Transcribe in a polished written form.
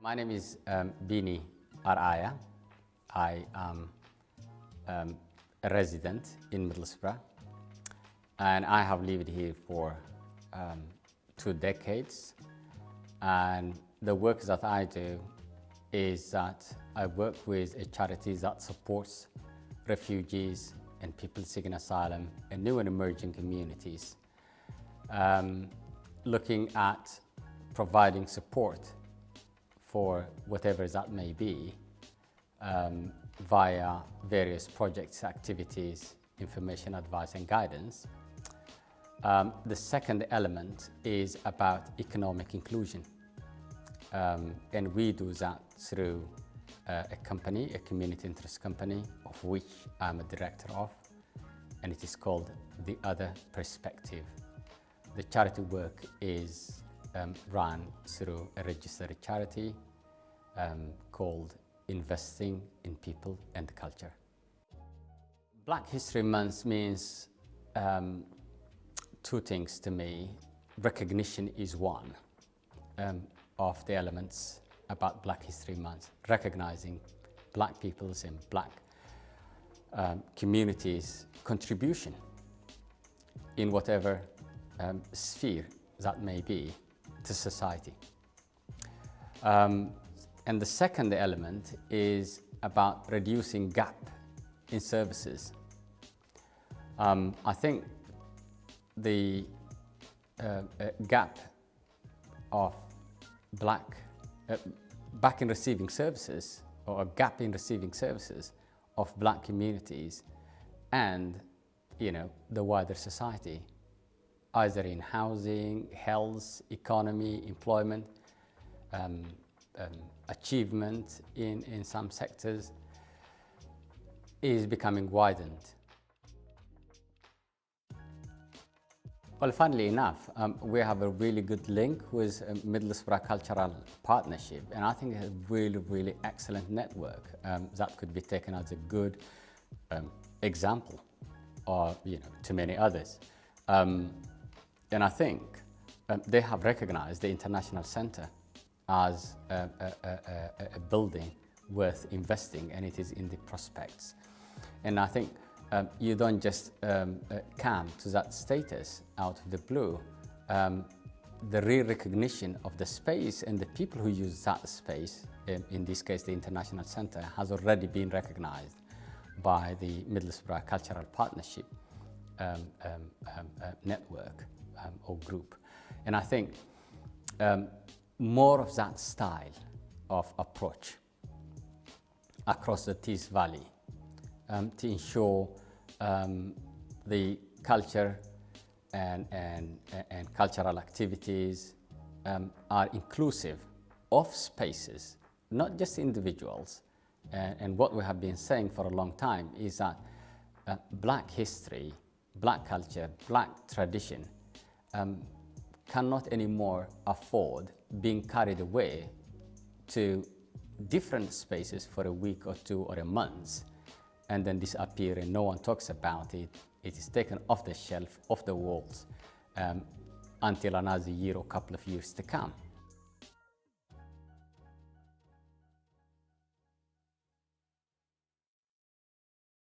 My name is Bini Araia. I am a resident in Middlesbrough, and I have lived here for 2 decades. And the work that I do is that I work with a charity that supports refugees and people seeking asylum in new and emerging communities, looking at providing support for whatever that may be via various projects, activities, information, advice and guidance. The second element is about economic inclusion, and we do that through a company, a community interest company, of which I'm a director of, and it is called The Other Perspective. The charity work is run through a registered charity called Investing in People and Culture. Black History Month means 2 things to me. Recognition is one of the elements about Black History Month, recognizing Black people's and Black communities' contribution in whatever sphere that may be to society. And the second element is about reducing gap in services. I think the gap of back in receiving services, or a gap in receiving services of Black communities and the wider society, either in housing, health, economy, employment, achievement in some sectors, is becoming widened. Well, funnily enough, we have a really good link with Middlesbrough Cultural Partnership, and I think it's a really, really excellent network that could be taken as a good example, or to many others. And I think they have recognized the International Centre as a building worth investing, and it is in the prospects. And I think you don't just come to that status out of the blue. The real recognition of the space and the people who use that space, in this case the International Centre, has already been recognized by the Middlesbrough Cultural Partnership network or group. And I think more of that style of approach across the Tees Valley to ensure the culture and cultural activities are inclusive of spaces, not just individuals. And what we have been saying for a long time is that Black history, Black culture, Black tradition cannot anymore afford being carried away to different spaces for a week or 2 or a month and then disappear and no one talks about it. It is taken off the shelf, off the walls, until another year or couple of years to come.